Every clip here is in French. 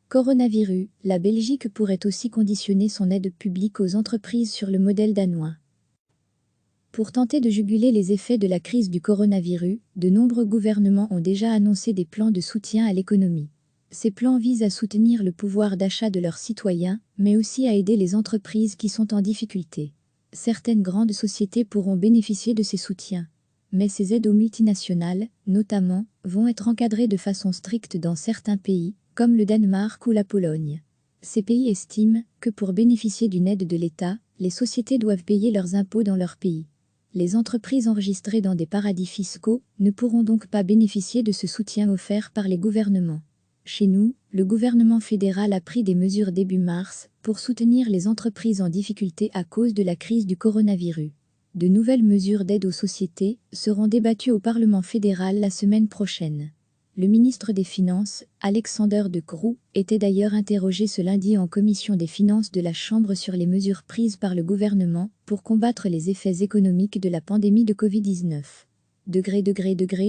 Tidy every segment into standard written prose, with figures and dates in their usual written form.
Coronavirus, la Belgique pourrait aussi conditionner son aide publique aux entreprises sur le modèle danois. Pour tenter de juguler les effets de la crise du coronavirus, de nombreux gouvernements ont déjà annoncé des plans de soutien à l'économie. Ces plans visent à soutenir le pouvoir d'achat de leurs citoyens, mais aussi à aider les entreprises qui sont en difficulté. Certaines grandes sociétés pourront bénéficier de ces soutiens. Mais ces aides aux multinationales, notamment, vont être encadrées de façon stricte dans certains pays, comme le Danemark ou la Pologne. Ces pays estiment que pour bénéficier d'une aide de l'État, les sociétés doivent payer leurs impôts dans leur pays. Les entreprises enregistrées dans des paradis fiscaux ne pourront donc pas bénéficier de ce soutien offert par les gouvernements. Chez nous, le gouvernement fédéral a pris des mesures début mars pour soutenir les entreprises en difficulté à cause de la crise du coronavirus. De nouvelles mesures d'aide aux sociétés seront débattues au Parlement fédéral la semaine prochaine. Le ministre des Finances, Alexander De Croo, était d'ailleurs interrogé ce lundi en commission des finances de la Chambre sur les mesures prises par le gouvernement pour combattre les effets économiques de la pandémie de Covid-19.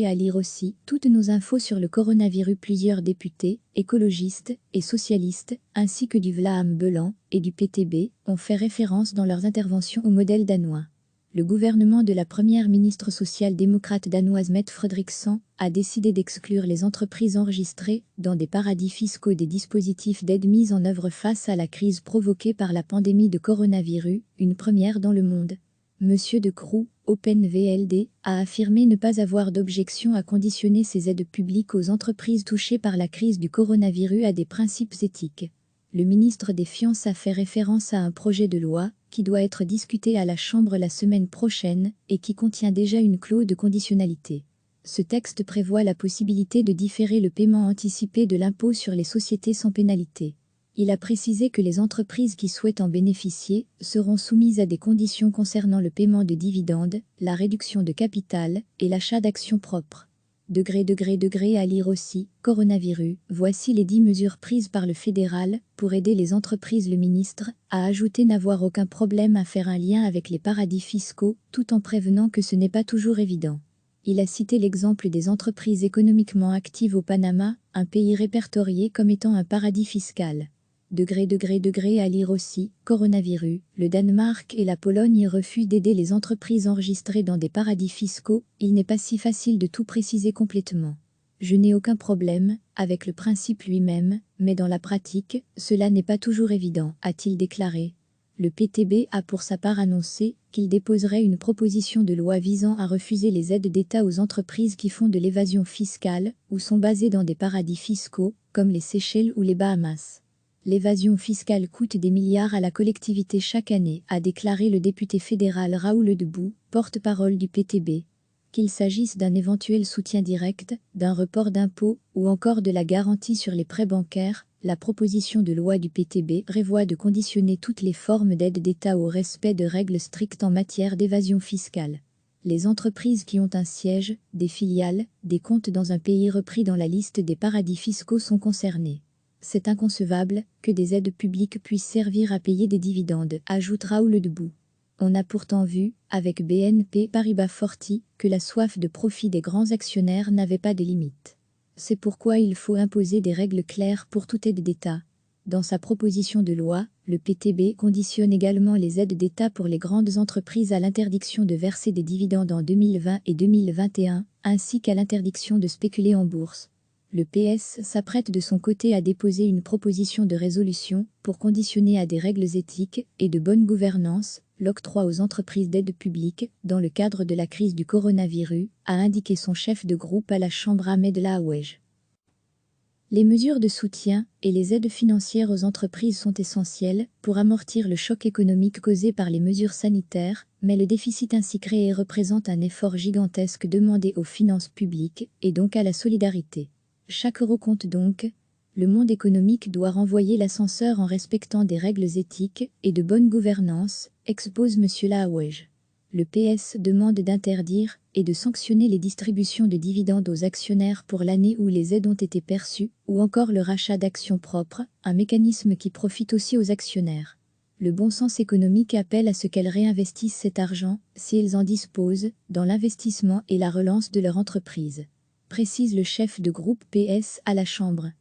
À lire aussi toutes nos infos sur le coronavirus. Plusieurs députés, écologistes et socialistes, ainsi que du Vlaam Belang et du PTB, ont fait référence dans leurs interventions au modèle danois. Le gouvernement de la première ministre social-démocrate danoise Mette Frederiksen a décidé d'exclure les entreprises enregistrées dans des paradis fiscaux des dispositifs d'aide mis en œuvre face à la crise provoquée par la pandémie de coronavirus, une première dans le monde. Monsieur De Croo, Open VLD, a affirmé ne pas avoir d'objection à conditionner ces aides publiques aux entreprises touchées par la crise du coronavirus à des principes éthiques. Le ministre des Finances a fait référence à un projet de loi qui doit être discuté à la Chambre la semaine prochaine et qui contient déjà une clause de conditionnalité. Ce texte prévoit la possibilité de différer le paiement anticipé de l'impôt sur les sociétés sans pénalité. Il a précisé que les entreprises qui souhaitent en bénéficier seront soumises à des conditions concernant le paiement de dividendes, la réduction de capital et l'achat d'actions propres. À lire aussi, coronavirus, voici les 10 mesures prises par le fédéral pour aider les entreprises. Le ministre a ajouté n'avoir aucun problème à faire un lien avec les paradis fiscaux, tout en prévenant que ce n'est pas toujours évident. Il a cité l'exemple des entreprises économiquement actives au Panama, un pays répertorié comme étant un paradis fiscal. À lire aussi, coronavirus, le Danemark et la Pologne refusent d'aider les entreprises enregistrées dans des paradis fiscaux, il n'est pas si facile de tout préciser complètement. Je n'ai aucun problème avec le principe lui-même, mais dans la pratique, cela n'est pas toujours évident, a-t-il déclaré. Le PTB a pour sa part annoncé qu'il déposerait une proposition de loi visant à refuser les aides d'État aux entreprises qui font de l'évasion fiscale ou sont basées dans des paradis fiscaux, comme les Seychelles ou les Bahamas. L'évasion fiscale coûte des milliards à la collectivité chaque année, a déclaré le député fédéral Raoul Debout, porte-parole du PTB. Qu'il s'agisse d'un éventuel soutien direct, d'un report d'impôts ou encore de la garantie sur les prêts bancaires, la proposition de loi du PTB prévoit de conditionner toutes les formes d'aide d'État au respect de règles strictes en matière d'évasion fiscale. Les entreprises qui ont un siège, des filiales, des comptes dans un pays repris dans la liste des paradis fiscaux sont concernées. C'est inconcevable que des aides publiques puissent servir à payer des dividendes, ajoute Raoul Debout. On a pourtant vu, avec BNP Paribas Fortis, que la soif de profit des grands actionnaires n'avait pas de limite. C'est pourquoi il faut imposer des règles claires pour toute aide d'État. Dans sa proposition de loi, le PTB conditionne également les aides d'État pour les grandes entreprises à l'interdiction de verser des dividendes en 2020 et 2021, ainsi qu'à l'interdiction de spéculer en bourse. Le PS s'apprête de son côté à déposer une proposition de résolution pour conditionner à des règles éthiques et de bonne gouvernance l'octroi aux entreprises d'aide publique dans le cadre de la crise du coronavirus, a indiqué son chef de groupe à la Chambre Ahmed Laouej. Les mesures de soutien et les aides financières aux entreprises sont essentielles pour amortir le choc économique causé par les mesures sanitaires, mais le déficit ainsi créé représente un effort gigantesque demandé aux finances publiques et donc à la solidarité. Chaque euro compte donc. Le monde économique doit renvoyer l'ascenseur en respectant des règles éthiques et de bonne gouvernance, expose M. Laouej. Le PS demande d'interdire et de sanctionner les distributions de dividendes aux actionnaires pour l'année où les aides ont été perçues, ou encore le rachat d'actions propres, un mécanisme qui profite aussi aux actionnaires. Le bon sens économique appelle à ce qu'elles réinvestissent cet argent, si elles en disposent, dans l'investissement et la relance de leur entreprise. Précise le chef de groupe PS à la Chambre.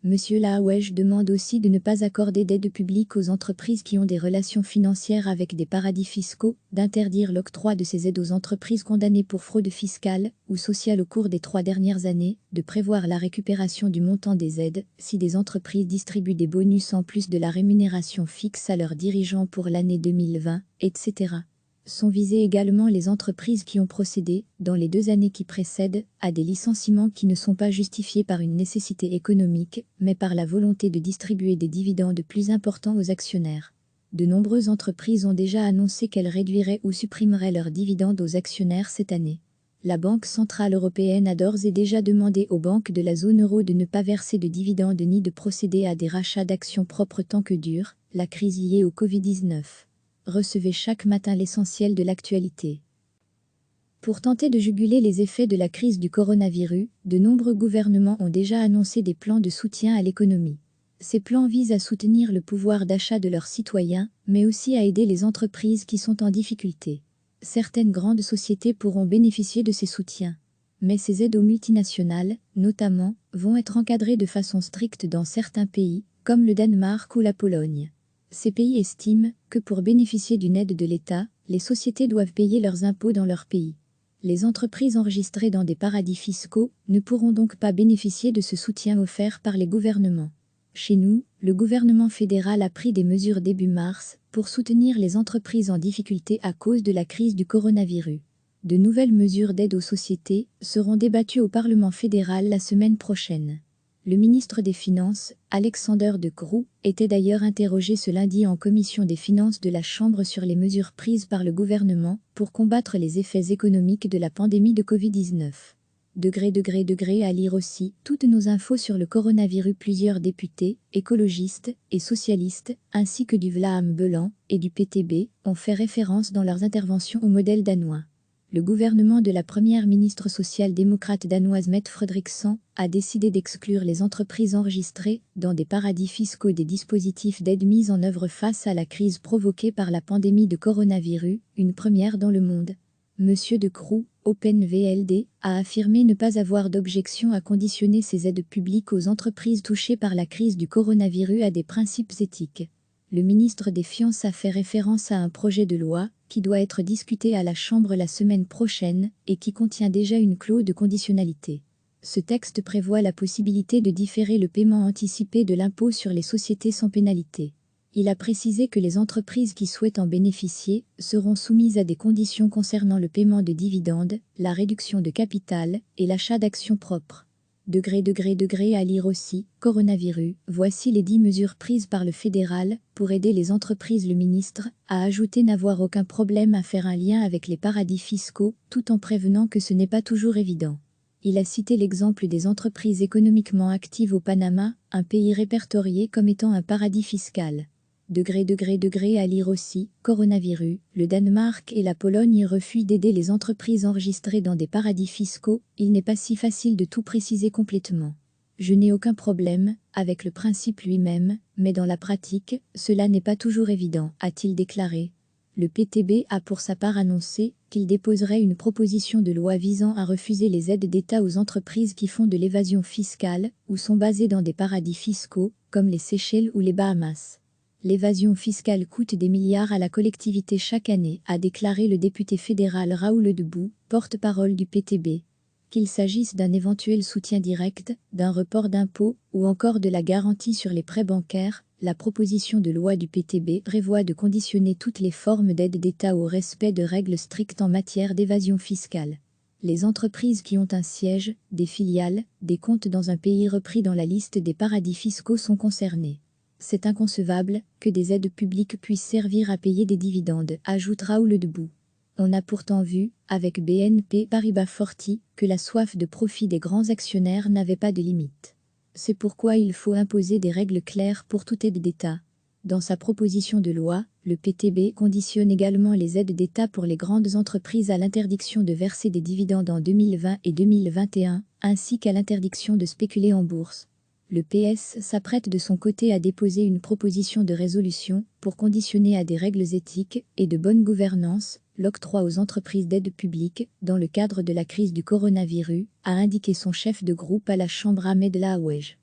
Monsieur Laouèche demande aussi de ne pas accorder d'aide publique aux entreprises qui ont des relations financières avec des paradis fiscaux, d'interdire l'octroi de ces aides aux entreprises condamnées pour fraude fiscale ou sociale au cours des 3 dernières années, de prévoir la récupération du montant des aides si des entreprises distribuent des bonus en plus de la rémunération fixe à leurs dirigeants pour l'année 2020, etc. Sont visées également les entreprises qui ont procédé, dans les 2 années qui précèdent, à des licenciements qui ne sont pas justifiés par une nécessité économique, mais par la volonté de distribuer des dividendes plus importants aux actionnaires. De nombreuses entreprises ont déjà annoncé qu'elles réduiraient ou supprimeraient leurs dividendes aux actionnaires cette année. La Banque centrale européenne a d'ores et déjà demandé aux banques de la zone euro de ne pas verser de dividendes ni de procéder à des rachats d'actions propres tant que dure la crise liée au Covid-19. Recevez chaque matin l'essentiel de l'actualité. Pour tenter de juguler les effets de la crise du coronavirus, de nombreux gouvernements ont déjà annoncé des plans de soutien à l'économie. Ces plans visent à soutenir le pouvoir d'achat de leurs citoyens, mais aussi à aider les entreprises qui sont en difficulté. Certaines grandes sociétés pourront bénéficier de ces soutiens. Mais ces aides aux multinationales, notamment, vont être encadrées de façon stricte dans certains pays, comme le Danemark ou la Pologne. Ces pays estiment que pour bénéficier d'une aide de l'État, les sociétés doivent payer leurs impôts dans leur pays. Les entreprises enregistrées dans des paradis fiscaux ne pourront donc pas bénéficier de ce soutien offert par les gouvernements. Chez nous, le gouvernement fédéral a pris des mesures début mars pour soutenir les entreprises en difficulté à cause de la crise du coronavirus. De nouvelles mesures d'aide aux sociétés seront débattues au Parlement fédéral la semaine prochaine. Le ministre des Finances, Alexander De Croo, était d'ailleurs interrogé ce lundi en commission des finances de la Chambre sur les mesures prises par le gouvernement pour combattre les effets économiques de la pandémie de Covid-19. À lire aussi toutes nos infos sur le coronavirus. Plusieurs députés, écologistes et socialistes, ainsi que du Vlaams-Belang et du PTB, ont fait référence dans leurs interventions au modèle danois. Le gouvernement de la première ministre social-démocrate danoise Mette Frederiksen a décidé d'exclure les entreprises enregistrées dans des paradis fiscaux des dispositifs d'aide mis en œuvre face à la crise provoquée par la pandémie de coronavirus, une première dans le monde. Monsieur De Croo, Open VLD, a affirmé ne pas avoir d'objection à conditionner ces aides publiques aux entreprises touchées par la crise du coronavirus à des principes éthiques. Le ministre des Finances a fait référence à un projet de loi qui doit être discuté à la Chambre la semaine prochaine et qui contient déjà une clause de conditionnalité. Ce texte prévoit la possibilité de différer le paiement anticipé de l'impôt sur les sociétés sans pénalité. Il a précisé que les entreprises qui souhaitent en bénéficier seront soumises à des conditions concernant le paiement de dividendes, la réduction de capital et l'achat d'actions propres. À lire aussi, coronavirus, voici les 10 mesures prises par le fédéral pour aider les entreprises. Le ministre a ajouté n'avoir aucun problème à faire un lien avec les paradis fiscaux, tout en prévenant que ce n'est pas toujours évident. Il a cité l'exemple des entreprises économiquement actives au Panama, un pays répertorié comme étant un paradis fiscal. À lire aussi, coronavirus, le Danemark et la Pologne refusent d'aider les entreprises enregistrées dans des paradis fiscaux, il n'est pas si facile de tout préciser complètement. Je n'ai aucun problème avec le principe lui-même, mais dans la pratique, cela n'est pas toujours évident, a-t-il déclaré. Le PTB a pour sa part annoncé qu'il déposerait une proposition de loi visant à refuser les aides d'État aux entreprises qui font de l'évasion fiscale ou sont basées dans des paradis fiscaux, comme les Seychelles ou les Bahamas. L'évasion fiscale coûte des milliards à la collectivité chaque année, a déclaré le député fédéral Raoul Debout, porte-parole du PTB. Qu'il s'agisse d'un éventuel soutien direct, d'un report d'impôts ou encore de la garantie sur les prêts bancaires, la proposition de loi du PTB prévoit de conditionner toutes les formes d'aide d'État au respect de règles strictes en matière d'évasion fiscale. Les entreprises qui ont un siège, des filiales, des comptes dans un pays repris dans la liste des paradis fiscaux sont concernées. C'est inconcevable que des aides publiques puissent servir à payer des dividendes, ajoute Raoul Debout. On a pourtant vu, avec BNP Paribas Fortis, que la soif de profit des grands actionnaires n'avait pas de limite. C'est pourquoi il faut imposer des règles claires pour toute aide d'État. Dans sa proposition de loi, le PTB conditionne également les aides d'État pour les grandes entreprises à l'interdiction de verser des dividendes en 2020 et 2021, ainsi qu'à l'interdiction de spéculer en bourse. Le PS s'apprête de son côté à déposer une proposition de résolution pour conditionner à des règles éthiques et de bonne gouvernance l'octroi aux entreprises d'aide publique dans le cadre de la crise du coronavirus, a indiqué son chef de groupe à la Chambre Ahmed Laouèche.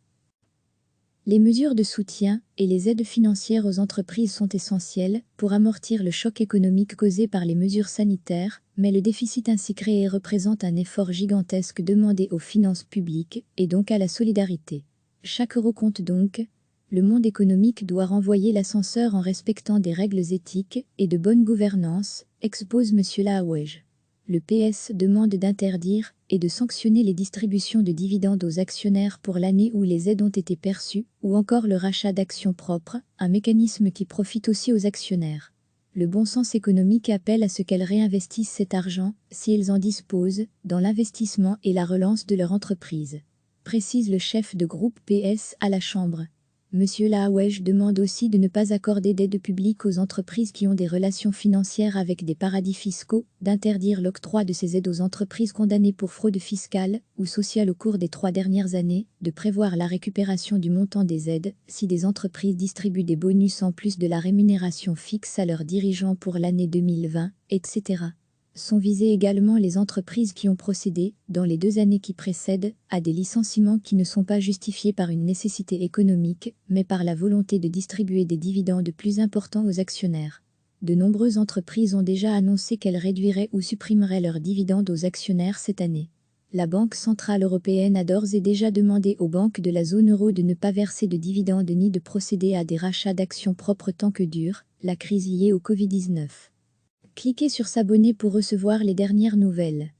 Les mesures de soutien et les aides financières aux entreprises sont essentielles pour amortir le choc économique causé par les mesures sanitaires, mais le déficit ainsi créé représente un effort gigantesque demandé aux finances publiques et donc à la solidarité. Chaque euro compte donc. Le monde économique doit renvoyer l'ascenseur en respectant des règles éthiques et de bonne gouvernance, expose M. Laouej. Le PS demande d'interdire et de sanctionner les distributions de dividendes aux actionnaires pour l'année où les aides ont été perçues, ou encore le rachat d'actions propres, un mécanisme qui profite aussi aux actionnaires. Le bon sens économique appelle à ce qu'elles réinvestissent cet argent, si elles en disposent, dans l'investissement et la relance de leur entreprise. Précise le chef de groupe PS à la Chambre. Monsieur Laouej demande aussi de ne pas accorder d'aide publique aux entreprises qui ont des relations financières avec des paradis fiscaux, d'interdire l'octroi de ces aides aux entreprises condamnées pour fraude fiscale ou sociale au cours des 3 dernières années, de prévoir la récupération du montant des aides si des entreprises distribuent des bonus en plus de la rémunération fixe à leurs dirigeants pour l'année 2020, etc. Sont visées également les entreprises qui ont procédé, dans les 2 années qui précèdent, à des licenciements qui ne sont pas justifiés par une nécessité économique, mais par la volonté de distribuer des dividendes plus importants aux actionnaires. De nombreuses entreprises ont déjà annoncé qu'elles réduiraient ou supprimeraient leurs dividendes aux actionnaires cette année. La Banque centrale européenne a d'ores et déjà demandé aux banques de la zone euro de ne pas verser de dividendes ni de procéder à des rachats d'actions propres tant que dure la crise liée au Covid-19. Cliquez sur s'abonner pour recevoir les dernières nouvelles.